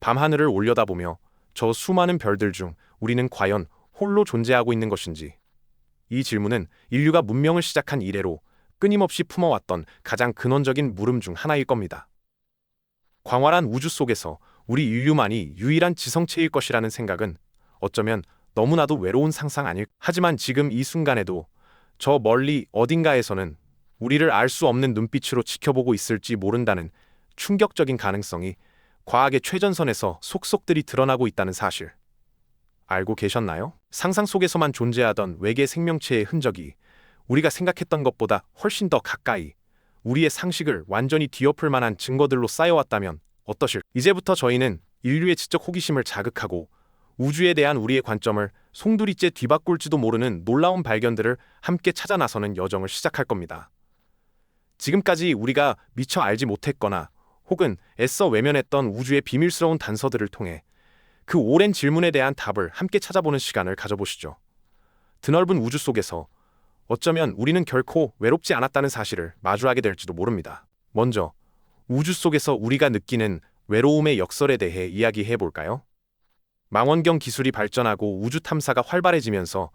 밤하늘을 올려다보며 저 수많은 별들 중 우리는 과연 홀로 존재하고 있는 것인지. 이 질문은 인류가 문명을 시작한 이래로 끊임없이 품어왔던 가장 근원적인 물음 중 하나일 겁니다. 광활한 우주 속에서 우리 인류만이 유일한 지성체일 것이라는 생각은 어쩌면 너무나도 외로운 상상 아닐. 하지만 지금 이 순간에도 저 멀리 어딘가에서는 우리를 알 수 없는 눈빛으로 지켜보고 있을지 모른다는 충격적인 가능성이 과학의 최전선에서 속속들이 드러나고 있다는 사실. 알고 계셨나요? 상상 속에서만 존재하던 외계 생명체의 흔적이 우리가 생각했던 것보다 훨씬 더 가까이 우리의 상식을 완전히 뒤엎을 만한 증거들로 쌓여왔다면 어떠실? 이제부터 저희는 인류의 지적 호기심을 자극하고 우주에 대한 우리의 관점을 송두리째 뒤바꿀지도 모르는 놀라운 발견들을 함께 찾아 나서는 여정을 시작할 겁니다. 지금까지 우리가 미처 알지 못했거나 혹은 애써 외면했던 우주의 비밀스러운 단서들을 통해 그 오랜 질문에 대한 답을 함께 찾아보는 시간을 가져보시죠. 드넓은 우주 속에서 어쩌면 우리는 결코 외롭지 않았다는 사실을 마주하게 될지도 모릅니다. 먼저 우주 속에서 우리가 느끼는 외로움의 역설에 대해 이야기해 볼까요? 망원경 기술이 발전하고 우주 탐사가 활발해지면서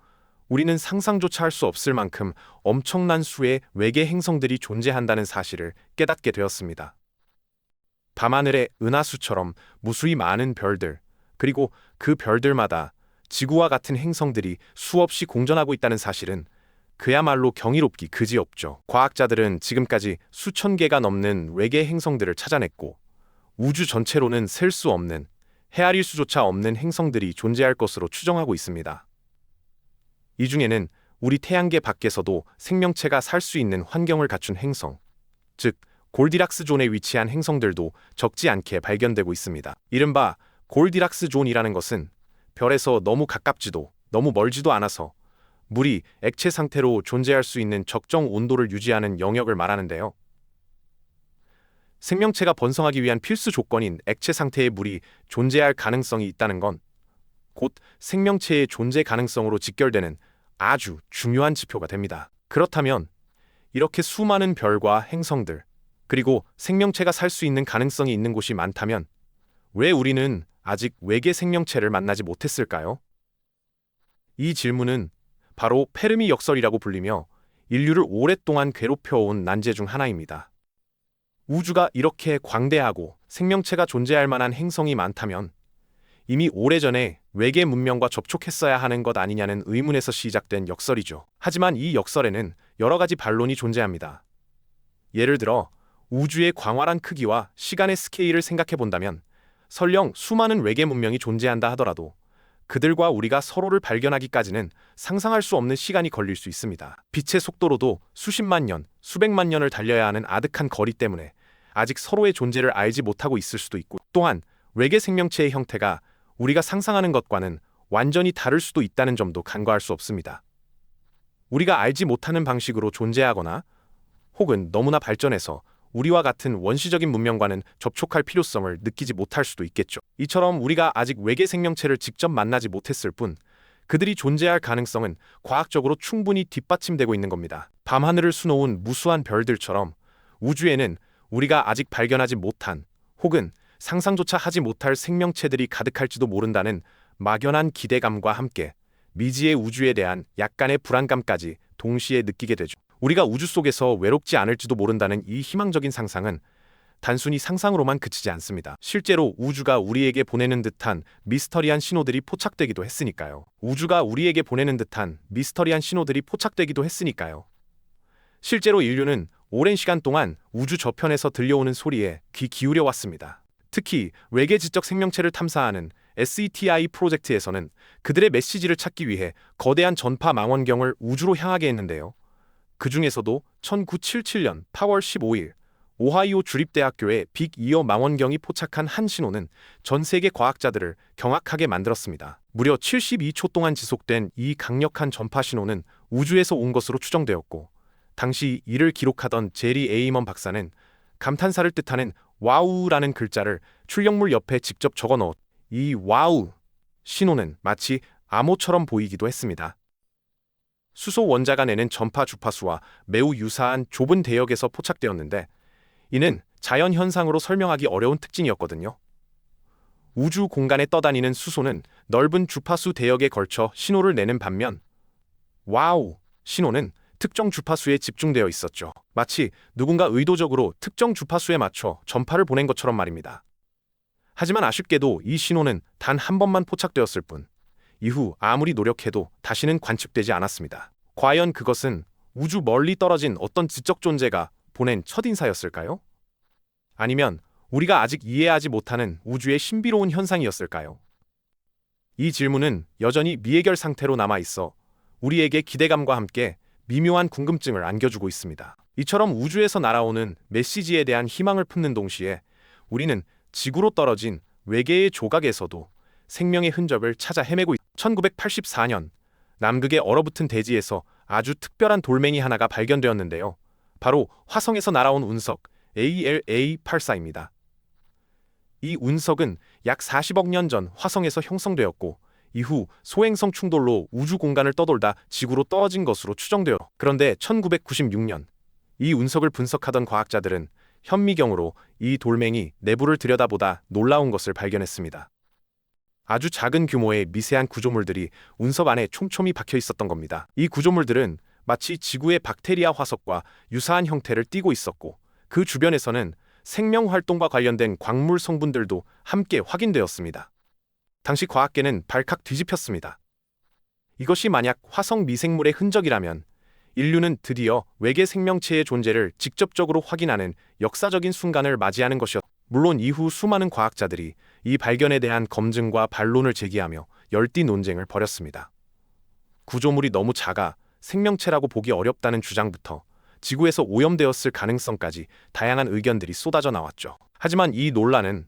우리는 상상조차 할 수 없을 만큼 엄청난 수의 외계 행성들이 존재한다는 사실을 깨닫게 되었습니다. 밤하늘의 은하수처럼 무수히 많은 별들, 그리고 그 별들마다 지구와 같은 행성들이 수없이 공존하고 있다는 사실은 그야말로 경이롭기 그지없죠. 과학자들은 지금까지 수천 개가 넘는 외계 행성들을 찾아냈고 우주 전체로는 셀 수 없는, 헤아릴 수조차 없는 행성들이 존재할 것으로 추정하고 있습니다. 이 중에는 우리 태양계 밖에서도 생명체가 살 수 있는 환경을 갖춘 행성, 즉 골디락스 존에 위치한 행성들도 적지 않게 발견되고 있습니다. 이른바 골디락스 존이라는 것은 별에서 너무 가깝지도 너무 멀지도 않아서 물이 액체 상태로 존재할 수 있는 적정 온도를 유지하는 영역을 말하는데요. 생명체가 번성하기 위한 필수 조건인 액체 상태의 물이 존재할 가능성이 있다는 건 곧 생명체의 존재 가능성으로 직결되는 아주 중요한 지표가 됩니다. 그렇다면 이렇게 수많은 별과 행성들, 그리고 생명체가 살 수 있는 가능성이 있는 곳이 많다면 왜 우리는 아직 외계 생명체를 만나지 못했을까요? 이 질문은 바로 페르미 역설이라고 불리며 인류를 오랫동안 괴롭혀온 난제 중 하나입니다. 우주가 이렇게 광대하고 생명체가 존재할 만한 행성이 많다면 이미 오래전에 외계 문명과 접촉했어야 하는 것 아니냐는 의문에서 시작된 역설이죠. 하지만 이 역설에는 여러 가지 반론이 존재합니다. 예를 들어 우주의 광활한 크기와 시간의 스케일을 생각해 본다면 설령 수많은 외계 문명이 존재한다 하더라도 그들과 우리가 서로를 발견하기까지는 상상할 수 없는 시간이 걸릴 수 있습니다. 빛의 속도로도 수십만 년, 수백만 년을 달려야 하는 아득한 거리 때문에 아직 서로의 존재를 알지 못하고 있을 수도 있고, 또한 외계 생명체의 형태가 우리가 상상하는 것과는 완전히 다를 수도 있다는 점도 간과할 수 없습니다. 우리가 알지 못하는 방식으로 존재하거나 혹은 너무나 발전해서 우리와 같은 원시적인 문명과는 접촉할 필요성을 느끼지 못할 수도 있겠죠. 이처럼 우리가 아직 외계 생명체를 직접 만나지 못했을 뿐 그들이 존재할 가능성은 과학적으로 충분히 뒷받침되고 있는 겁니다. 밤하늘을 수놓은 무수한 별들처럼 우주에는 우리가 아직 발견하지 못한 혹은 상상조차 하지 못할 생명체들이 가득할지도 모른다는 막연한 기대감과 함께 미지의 우주에 대한 약간의 불안감까지 동시에 느끼게 되죠. 우리가 우주 속에서 외롭지 않을지도 모른다는 이 희망적인 상상은 단순히 상상으로만 그치지 않습니다. 실제로 우주가 우리에게 보내는 듯한 미스터리한 신호들이 포착되기도 했으니까요. 실제로 인류는 오랜 시간 동안 우주 저편에서 들려오는 소리에 귀 기울여 왔습니다. 특히 외계 지적 생명체를 탐사하는 SETI 프로젝트에서는 그들의 메시지를 찾기 위해 거대한 전파 망원경을 우주로 향하게 했는데요. 그 중에서도 1977년 8월 15일 오하이오 주립대학교의 빅 이어 망원경이 포착한 한 신호는 전 세계 과학자들을 경악하게 만들었습니다. 무려 72초 동안 지속된 이 강력한 전파 신호는 우주에서 온 것으로 추정되었고, 당시 이를 기록하던 제리 에이먼 박사는 감탄사를 뜻하는 와우라는 글자를 출력물 옆에 직접 적어 넣었. 이 와우 신호는 마치 암호처럼 보이기도 했습니다. 수소 원자가 내는 전파 주파수와 매우 유사한 좁은 대역에서 포착되었는데 이는 자연 현상으로 설명하기 어려운 특징이었거든요. 우주 공간에 떠다니는 수소는 넓은 주파수 대역에 걸쳐 신호를 내는 반면, 와우, 신호는 특정 주파수에 집중되어 있었죠. 마치 누군가 의도적으로 특정 주파수에 맞춰 전파를 보낸 것처럼 말입니다. 하지만 아쉽게도 이 신호는 단 한 번만 포착되었을 뿐, 이후 아무리 노력해도 다시는 관측되지 않았습니다. 과연 그것은 우주 멀리 떨어진 어떤 지적 존재가 보낸 첫인사였을까요? 아니면 우리가 아직 이해하지 못하는 우주의 신비로운 현상이었을까요? 이 질문은 여전히 미해결 상태로 남아 있어 우리에게 기대감과 함께 미묘한 궁금증을 안겨주고 있습니다. 이처럼 우주에서 날아오는 메시지에 대한 희망을 품는 동시에 우리는 지구로 떨어진 외계의 조각에서도 생명의 흔적을 찾아 헤매고 1984년 남극의 얼어붙은 대지에서 아주 특별한 돌멩이 하나가 발견되었는데요. 바로 화성에서 날아온 운석 ALA84입니다. 이 운석은 약 40억 년 전 화성에서 형성되었고 이후 소행성 충돌로 우주 공간을 떠돌다 지구로 떨어진 것으로 추정되어. 그런데 1996년 이 운석을 분석하던 과학자들은 현미경으로 이 돌멩이 내부를 들여다보다 놀라운 것을 발견했습니다. 아주 작은 규모의 미세한 구조물들이 운석 안에 촘촘히 박혀 있었던 겁니다. 이 구조물들은 마치 지구의 박테리아 화석과 유사한 형태를 띠고 있었고, 그 주변에서는 생명 활동과 관련된 광물 성분들도 함께 확인되었습니다. 당시 과학계는 발칵 뒤집혔습니다. 이것이 만약 화성 미생물의 흔적이라면 인류는 드디어 외계 생명체의 존재를 직접적으로 확인하는 역사적인 순간을 맞이하는 것이었습니다. 물론 이후 수많은 과학자들이 이 발견에 대한 검증과 반론을 제기하며 열띤 논쟁을 벌였습니다. 구조물이 너무 작아 생명체라고 보기 어렵다는 주장부터 지구에서 오염되었을 가능성까지 다양한 의견들이 쏟아져 나왔죠. 하지만 이 논란은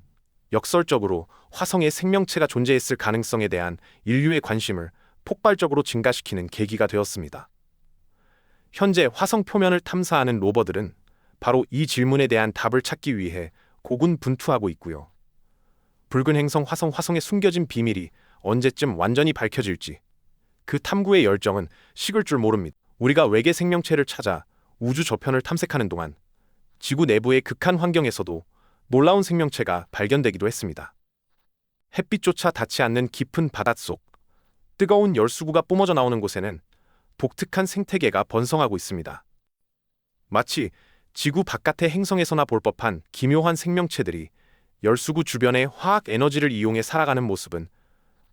역설적으로 화성에 생명체가 존재했을 가능성에 대한 인류의 관심을 폭발적으로 증가시키는 계기가 되었습니다. 현재 화성 표면을 탐사하는 로버들은 바로 이 질문에 대한 답을 찾기 위해 고군분투하고 있고요. 붉은 행성 화성의 숨겨진 비밀이 언제쯤 완전히 밝혀질지 그 탐구의 열정은 식을 줄 모릅니다. 우리가 외계 생명체를 찾아 우주 저편을 탐색하는 동안 지구 내부의 극한 환경에서도 놀라운 생명체가 발견되기도 했습니다. 햇빛조차 닿지 않는 깊은 바닷속, 뜨거운 열수구가 뿜어져 나오는 곳에는 독특한 생태계가 번성하고 있습니다. 마치 지구 바깥의 행성에서나 볼 법한 기묘한 생명체들이 열수구 주변의 화학 에너지를 이용해 살아가는 모습은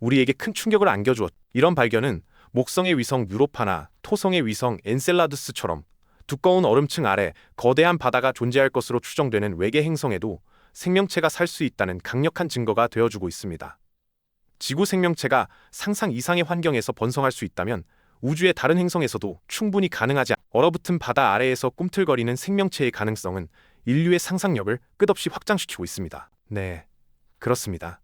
우리에게 큰 충격을 안겨주었다. 이런 발견은 목성의 위성 유로파나 토성의 위성 엔셀라두스처럼 두꺼운 얼음층 아래 거대한 바다가 존재할 것으로 추정되는 외계 행성에도 생명체가 살 수 있다는 강력한 증거가 되어주고 있습니다. 지구 생명체가 상상 이상의 환경에서 번성할 수 있다면 우주의 다른 행성에서도 충분히 가능하지. 얼어붙은 바다 아래에서 꿈틀거리는 생명체의 가능성은 인류의 상상력을 끝없이 확장시키고 있습니다. 네, 그렇습니다.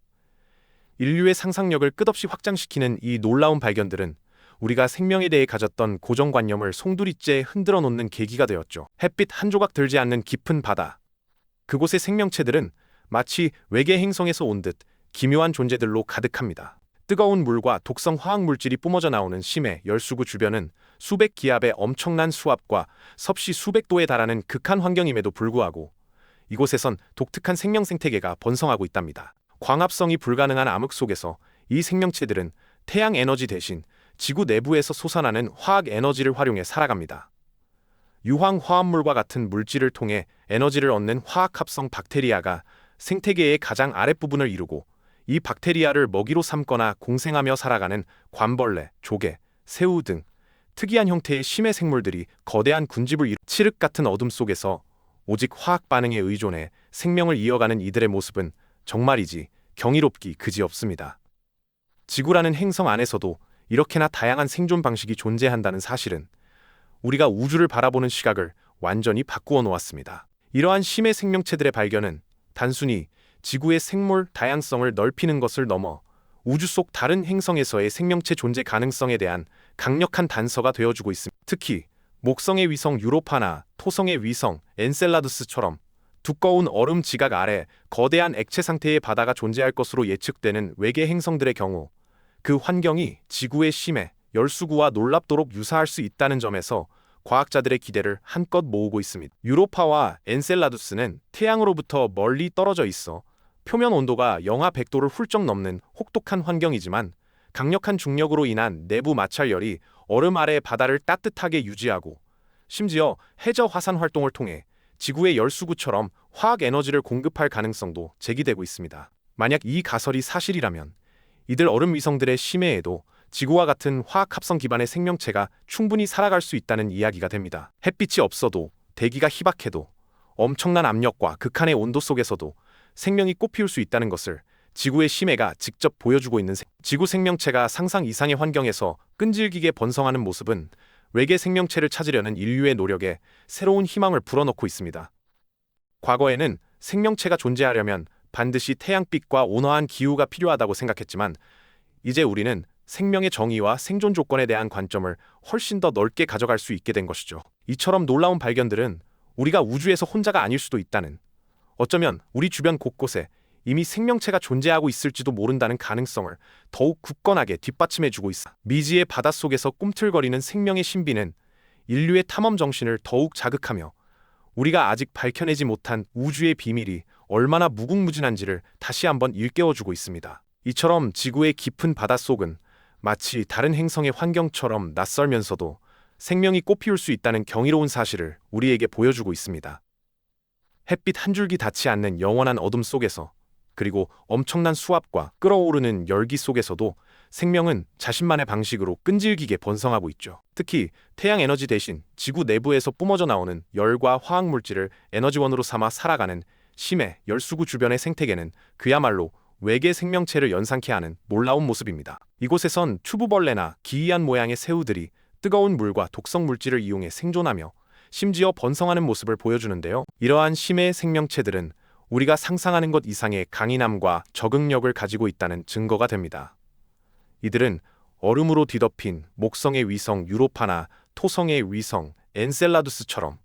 인류의 상상력을 끝없이 확장시키는 이 놀라운 발견들은 우리가 생명에 대해 가졌던 고정관념을 송두리째 흔들어 놓는 계기가 되었죠. 햇빛 한 조각 들지 않는 깊은 바다. 그곳의 생명체들은 마치 외계 행성에서 온 듯 기묘한 존재들로 가득합니다. 뜨거운 물과 독성 화학 물질이 뿜어져 나오는 심해 열수구 주변은 수백 기압의 엄청난 수압과 섭씨 수백 도에 달하는 극한 환경임에도 불구하고 이곳에선 독특한 생명 생태계가 번성하고 있답니다. 광합성이 불가능한 암흑 속에서 이 생명체들은 태양 에너지 대신 지구 내부에서 솟아나는 화학 에너지를 활용해 살아갑니다. 유황 화합물과 같은 물질을 통해 에너지를 얻는 화학합성 박테리아가 생태계의 가장 아랫부분을 이루고 이 박테리아를 먹이로 삼거나 공생하며 살아가는 관벌레, 조개, 새우 등 특이한 형태의 심해 생물들이 거대한 군집을 칠흑 같은 어둠 속에서 오직 화학 반응에 의존해 생명을 이어가는 이들의 모습은 정말이지 경이롭기 그지없습니다. 지구라는 행성 안에서도 이렇게나 다양한 생존 방식이 존재한다는 사실은 우리가 우주를 바라보는 시각을 완전히 바꾸어 놓았습니다. 이러한 심해 생명체들의 발견은 단순히 지구의 생물 다양성을 넓히는 것을 넘어 우주 속 다른 행성에서의 생명체 존재 가능성에 대한 강력한 단서가 되어주고 있습니다. 특히 목성의 위성 유로파나 토성의 위성 엔셀라두스처럼 두꺼운 얼음 지각 아래 거대한 액체 상태의 바다가 존재할 것으로 예측되는 외계 행성들의 경우 그 환경이 지구의 심해, 열수구와 놀랍도록 유사할 수 있다는 점에서 과학자들의 기대를 한껏 모으고 있습니다. 유로파와 엔셀라두스는 태양으로부터 멀리 떨어져 있어 표면 온도가 영하 100도를 훌쩍 넘는 혹독한 환경이지만 강력한 중력으로 인한 내부 마찰열이 얼음 아래 바다를 따뜻하게 유지하고 심지어 해저 화산 활동을 통해 지구의 열수구처럼 화학 에너지를 공급할 가능성도 제기되고 있습니다. 만약 이 가설이 사실이라면 이들 얼음 위성들의 심해에도 지구와 같은 화학 합성 기반의 생명체가 충분히 살아갈 수 있다는 이야기가 됩니다. 햇빛이 없어도 대기가 희박해도 엄청난 압력과 극한의 온도 속에서도 생명이 꽃피울 수 있다는 것을 지구의 심해가 직접 보여주고 있는 지구 생명체가 상상 이상의 환경에서 끈질기게 번성하는 모습은 외계 생명체를 찾으려는 인류의 노력에 새로운 희망을 불어넣고 있습니다. 과거에는 생명체가 존재하려면 반드시 태양빛과 온화한 기후가 필요하다고 생각했지만 이제 우리는 생명의 정의와 생존 조건에 대한 관점을 훨씬 더 넓게 가져갈 수 있게 된 것이죠. 이처럼 놀라운 발견들은 우리가 우주에서 혼자가 아닐 수도 있다는, 어쩌면 우리 주변 곳곳에 이미 생명체가 존재하고 있을지도 모른다는 가능성을 더욱 굳건하게 뒷받침해주고 있어. 미지의 바닷속에서 꿈틀거리는 생명의 신비는 인류의 탐험 정신을 더욱 자극하며 우리가 아직 밝혀내지 못한 우주의 비밀이 얼마나 무궁무진한지를 다시 한번 일깨워주고 있습니다. 이처럼 지구의 깊은 바닷속은 마치 다른 행성의 환경처럼 낯설면서도 생명이 꽃피울 수 있다는 경이로운 사실을 우리에게 보여주고 있습니다. 햇빛 한 줄기 닿지 않는 영원한 어둠 속에서, 그리고 엄청난 수압과 끓어오르는 열기 속에서도 생명은 자신만의 방식으로 끈질기게 번성하고 있죠. 특히 태양 에너지 대신 지구 내부에서 뿜어져 나오는 열과 화학물질을 에너지원으로 삼아 살아가는 심해 열수구 주변의 생태계는 그야말로 외계 생명체를 연상케 하는 놀라운 모습입니다. 이곳에선 튜브벌레나 기이한 모양의 새우들이 뜨거운 물과 독성 물질을 이용해 생존하며 심지어 번성하는 모습을 보여주는데요. 이러한 심해 생명체들은 우리가 상상하는 것 이상의 강인함과 적응력을 가지고 있다는 증거가 됩니다. 이들은 얼음으로 뒤덮인 목성의 위성 유로파나 토성의 위성 엔셀라두스처럼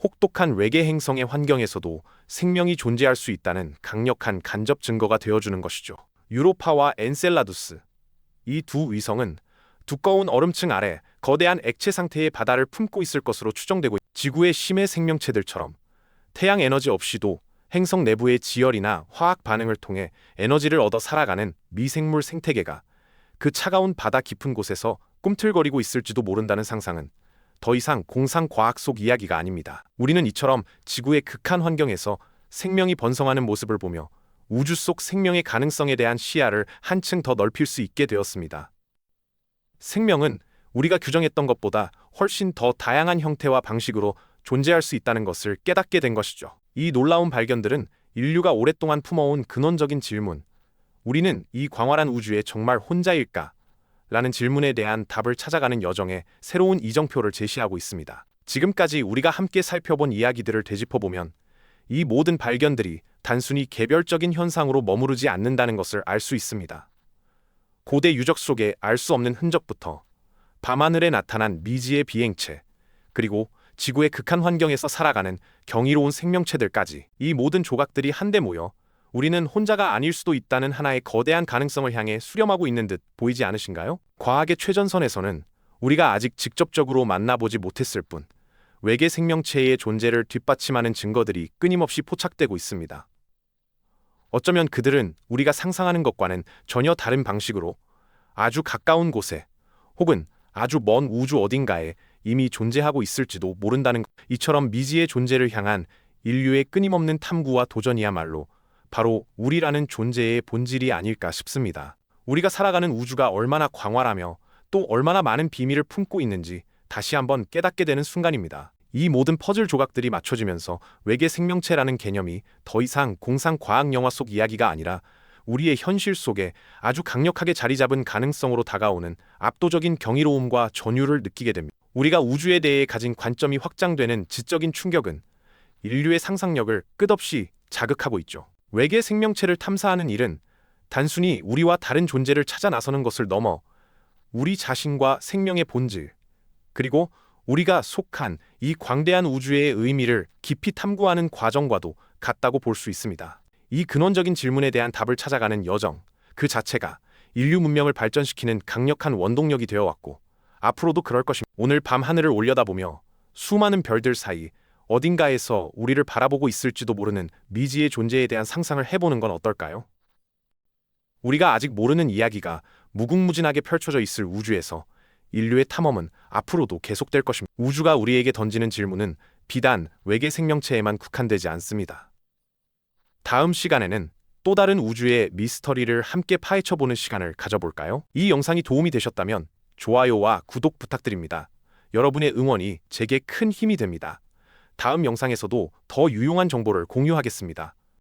혹독한 외계 행성의 환경에서도 생명이 존재할 수 있다는 강력한 간접 증거가 되어주는 것이죠. 유로파와 엔셀라두스, 이 두 위성은 두꺼운 얼음층 아래 거대한 액체 상태의 바다를 품고 있을 것으로 추정되고 지구의 심해 생명체들처럼 태양 에너지 없이도 행성 내부의 지열이나 화학 반응을 통해 에너지를 얻어 살아가는 미생물 생태계가 그 차가운 바다 깊은 곳에서 꿈틀거리고 있을지도 모른다는 상상은 더 이상 공상과학 속 이야기가 아닙니다. 우리는 이처럼 지구의 극한 환경에서 생명이 번성하는 모습을 보며 우주 속 생명의 가능성에 대한 시야를 한층 더 넓힐 수 있게 되었습니다. 생명은 우리가 규정했던 것보다 훨씬 더 다양한 형태와 방식으로 존재할 수 있다는 것을 깨닫게 된 것이죠. 이 놀라운 발견들은 인류가 오랫동안 품어온 근원적인 질문, 우리는 이 광활한 우주에 정말 혼자일까? 라는 질문에 대한 답을 찾아가는 여정에 새로운 이정표를 제시하고 있습니다. 지금까지 우리가 함께 살펴본 이야기들을 되짚어보면 이 모든 발견들이 단순히 개별적인 현상으로 머무르지 않는다는 것을 알 수 있습니다. 고대 유적 속에 알 수 없는 흔적부터 밤하늘에 나타난 미지의 비행체, 그리고 지구의 극한 환경에서 살아가는 경이로운 생명체들까지, 이 모든 조각들이 한데 모여 우리는 혼자가 아닐 수도 있다는 하나의 거대한 가능성을 향해 수렴하고 있는 듯 보이지 않으신가요? 과학의 최전선에서는 우리가 아직 직접적으로 만나보지 못했을 뿐 외계 생명체의 존재를 뒷받침하는 증거들이 끊임없이 포착되고 있습니다. 어쩌면 그들은 우리가 상상하는 것과는 전혀 다른 방식으로 아주 가까운 곳에 혹은 아주 먼 우주 어딘가에 이미 존재하고 있을지도 모른다는 것. 이처럼 미지의 존재를 향한 인류의 끊임없는 탐구와 도전이야말로 바로 우리라는 존재의 본질이 아닐까 싶습니다. 우리가 살아가는 우주가 얼마나 광활하며 또 얼마나 많은 비밀을 품고 있는지 다시 한번 깨닫게 되는 순간입니다. 이 모든 퍼즐 조각들이 맞춰지면서 외계 생명체라는 개념이 더 이상 공상과학 영화 속 이야기가 아니라 우리의 현실 속에 아주 강력하게 자리 잡은 가능성으로 다가오는 압도적인 경이로움과 전율을 느끼게 됩니다. 우리가 우주에 대해 가진 관점이 확장되는 지적인 충격은 인류의 상상력을 끝없이 자극하고 있죠. 외계 생명체를 탐사하는 일은 단순히 우리와 다른 존재를 찾아 나서는 것을 넘어 우리 자신과 생명의 본질, 그리고 우리가 속한 이 광대한 우주의 의미를 깊이 탐구하는 과정과도 같다고 볼 수 있습니다. 이 근원적인 질문에 대한 답을 찾아가는 여정, 그 자체가 인류 문명을 발전시키는 강력한 원동력이 되어왔고 앞으로도 그럴 것입니다. 오늘 밤 하늘을 올려다보며 수많은 별들 사이 어딘가에서 우리를 바라보고 있을지도 모르는 미지의 존재에 대한 상상을 해보는 건 어떨까요? 우리가 아직 모르는 이야기가 무궁무진하게 펼쳐져 있을 우주에서 인류의 탐험은 앞으로도 계속될 것입니다. 우주가 우리에게 던지는 질문은 비단 외계 생명체에만 국한되지 않습니다. 다음 시간에는 또 다른 우주의 미스터리를 함께 파헤쳐보는 시간을 가져볼까요? 이 영상이 도움이 되셨다면 좋아요와 구독 부탁드립니다. 여러분의 응원이 제게 큰 힘이 됩니다. 다음 영상에서도 더 유용한 정보를 공유하겠습니다.